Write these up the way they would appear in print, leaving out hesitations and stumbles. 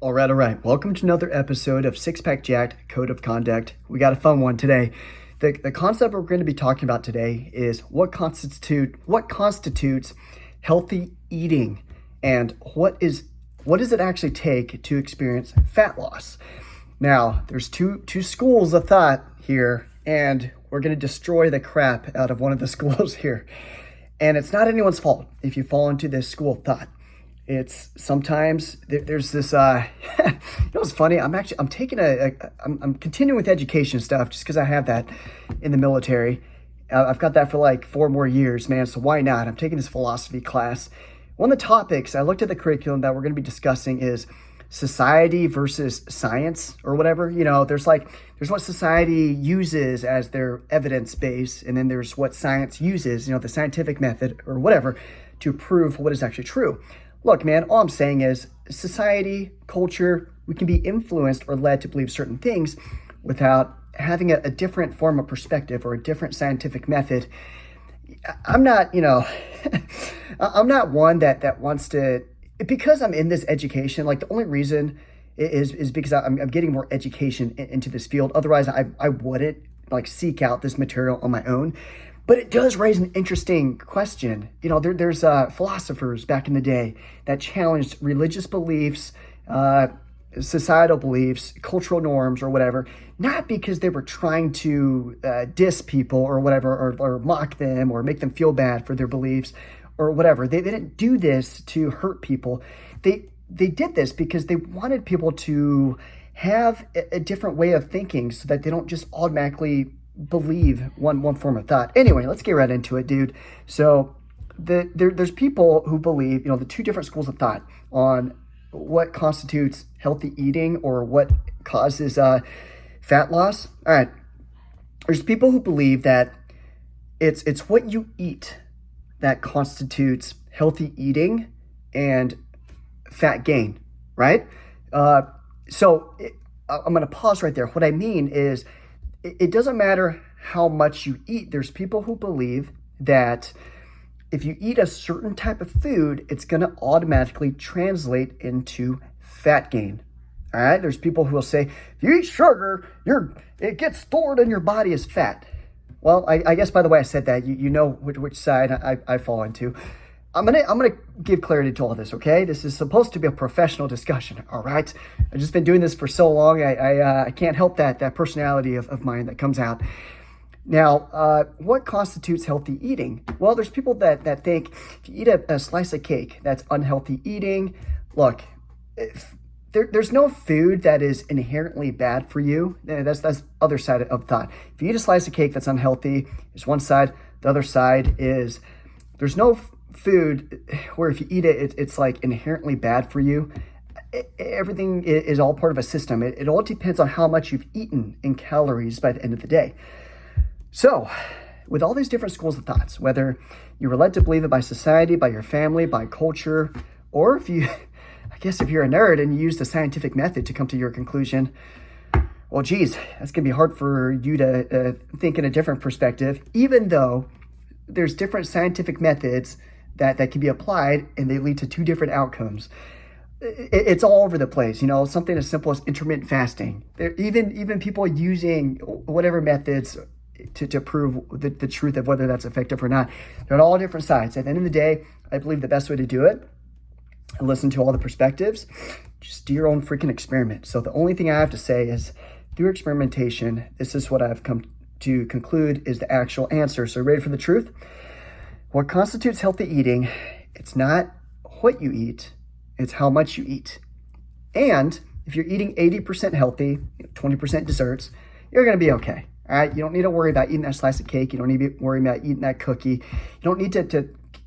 All right. Welcome to another episode of Six Pack Jacked Code of Conduct. We got a fun one today. The concept we're going to be talking about today is what constitutes healthy eating, and what does it actually take to experience fat loss. Now, there's two schools of thought here, and we're going to destroy the crap out of one of the schools here. And it's not anyone's fault if you fall into this school of thought. It's sometimes there's this, what's funny? I'm continuing with education stuff just because I have that in the military. I've got that for like 4 more years, man. So why not? I'm taking this philosophy class. One of the topics I looked at the curriculum that we're going to be discussing is society versus science or whatever. There's what society uses as their evidence base, and then there's what science uses, the scientific method or whatever, to prove what is actually true. Look, man, all I'm saying is society, culture, we can be influenced or led to believe certain things without having a different form of perspective or a different scientific method. I'm not, I'm not one that wants to, because I'm in this education, like the only reason is because I'm getting more education into this field. Otherwise, I wouldn't seek out this material on my own. But it does raise an interesting question. There's philosophers back in the day that challenged religious beliefs, societal beliefs, cultural norms, or whatever, not because they were trying to diss people or whatever, or mock them or make them feel bad for their beliefs or whatever. They didn't do this to hurt people. They did this because they wanted people to have a different way of thinking so that they don't just automatically believe one form of thought. Anyway, let's get right into it, dude. So there's people who believe, the 2 different schools of thought on what constitutes healthy eating or what causes fat loss. All right. There's people who believe that it's what you eat that constitutes healthy eating and fat gain, right? So I'm going to pause right there. What I mean is, it doesn't matter how much you eat. There's people who believe that if you eat a certain type of food, it's going to automatically translate into fat gain. All right. There's people who will say, if you eat sugar, it gets stored in your body as fat. Well, I guess by the way I said that, you know which side I fall into. I'm gonna give clarity to all this, okay? This is supposed to be a professional discussion, all right? I've just been doing this for so long, I can't help that personality of mine that comes out. Now, what constitutes healthy eating? Well, there's people that think if you eat a slice of cake, that's unhealthy eating. Look, there's no food that is inherently bad for you. That's other side of thought. If you eat a slice of cake that's unhealthy, there's one side. The other side is there's no food where if you eat it, it's like inherently bad for you. Everything is all part of a system. It all depends on how much you've eaten in calories by the end of the day. So with all these different schools of thoughts, whether you were led to believe it by society, by your family, by culture, or if you're a nerd and you use the scientific method to come to your conclusion, well, geez, that's going to be hard for you to think in a different perspective, even though there's different scientific methods that can be applied and they lead to 2 different outcomes. It's all over the place, something as simple as intermittent fasting. Even people using whatever methods to prove the truth of whether that's effective or not. They're on all different sides. At the end of the day, I believe the best way to do it, and listen to all the perspectives, just do your own freaking experiment. So the only thing I have to say is, through experimentation, this is what I've come to conclude is the actual answer. So ready for the truth? What constitutes healthy eating, it's not what you eat, it's how much you eat. And if you're eating 80% healthy, 20% desserts, you're going to be okay. All right. You don't need to worry about eating that slice of cake. You don't need to be worrying about eating that cookie. You don't need to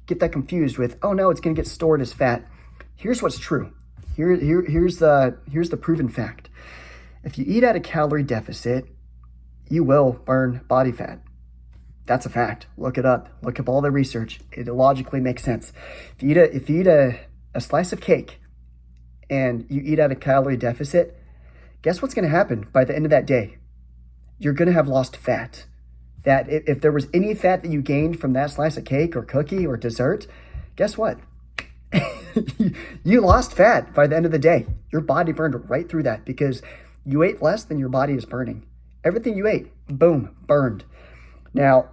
get that confused with, oh no, it's going to get stored as fat. Here's what's true. Here's the proven fact. If you eat at a calorie deficit, you will burn body fat. That's a fact. Look it up. Look up all the research. It logically makes sense. If you eat a slice of cake and you eat at a calorie deficit, guess what's going to happen by the end of that day? You're going to have lost fat. That if there was any fat that you gained from that slice of cake or cookie or dessert, guess what? You lost fat by the end of the day. Your body burned right through that because you ate less than your body is burning. Everything you ate, boom, burned. Now,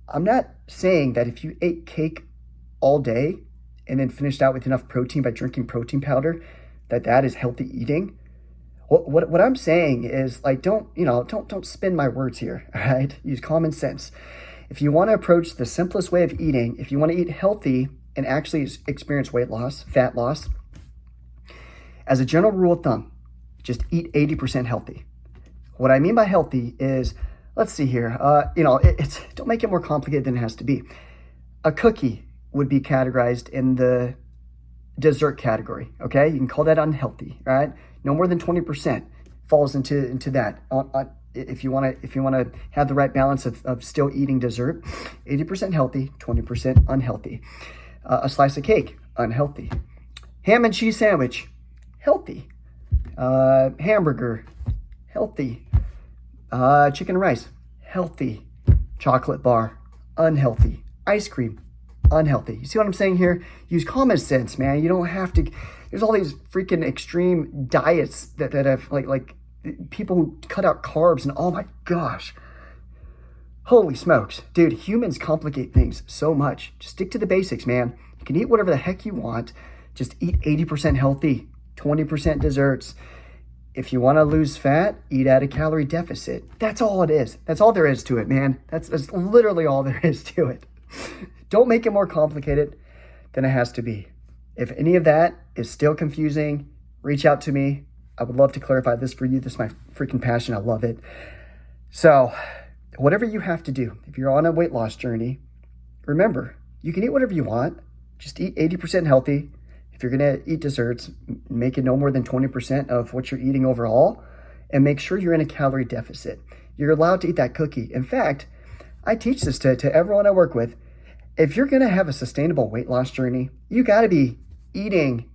I'm not saying that if you ate cake all day and then finished out with enough protein by drinking protein powder, that is healthy eating. What I'm saying is, like, don't spin my words here, all right? Use common sense. If you want to approach the simplest way of eating, if you want to eat healthy and actually experience weight loss, fat loss, as a general rule of thumb, just eat 80% healthy. What I mean by healthy is, let's see here, don't make it more complicated than it has to be. A cookie would be categorized in the dessert category, okay? You can call that unhealthy, right? No more than 20% falls into that. If you want to have the right balance of still eating dessert, 80% healthy, 20% unhealthy. A slice of cake, unhealthy. Ham and cheese sandwich, healthy. Hamburger, healthy. Chicken and rice, healthy. Chocolate bar, unhealthy. Ice cream, unhealthy. You see what I'm saying here? Use common sense, man. You don't have to. There's all these freaking extreme diets that have like people who cut out carbs and oh my gosh. Holy smokes. Dude, humans complicate things so much. Just stick to the basics, man. You can eat whatever the heck you want. Just eat 80% healthy, 20% desserts. If you want to lose fat, eat at a calorie deficit. That's all it is. That's all there is to it, man. That's literally all there is to it. Don't make it more complicated than it has to be. If any of that is still confusing, reach out to me. I would love to clarify this for you. This is my freaking passion. I love it. So, whatever you have to do, if you're on a weight loss journey, remember, you can eat whatever you want. Just eat 80% healthy. If you're going to eat desserts, make it no more than 20% of what you're eating overall, and make sure you're in a calorie deficit. You're allowed to eat that cookie. In fact, I teach this to everyone I work with. If you're going to have a sustainable weight loss journey, you got to be eating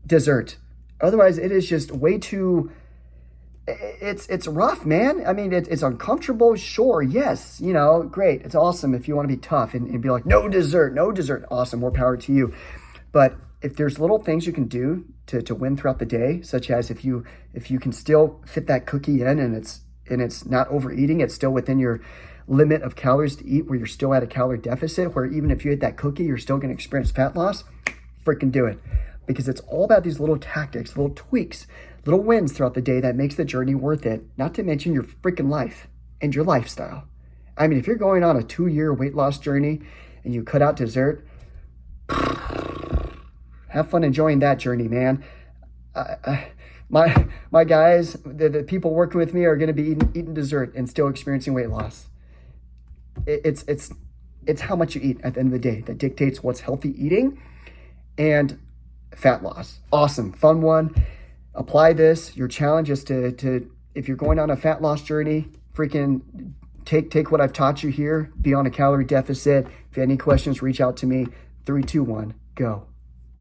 dessert. Otherwise, it is just way too, it's rough, man. I mean, it's uncomfortable, sure, yes, great. It's awesome if you want to be tough and be like, no dessert, awesome, more power to you. But if there's little things you can do to win throughout the day, such as if you can still fit that cookie in and it's not overeating, it's still within your limit of calories to eat where you're still at a calorie deficit, where even if you eat that cookie, you're still going to experience fat loss, freaking do it. Because it's all about these little tactics, little tweaks, little wins throughout the day that makes the journey worth it, not to mention your freaking life and your lifestyle. I mean, if you're going on a 2-year weight loss journey and you cut out dessert, have fun enjoying that journey, man. My guys, the people working with me are going to be eating dessert and still experiencing weight loss. It's how much you eat at the end of the day that dictates what's healthy eating and fat loss. Awesome, fun one. Apply this. Your challenge is to if you're going on a fat loss journey, freaking take what I've taught you here. Be on a calorie deficit. If you have any questions, reach out to me. 3, 2, 1, go.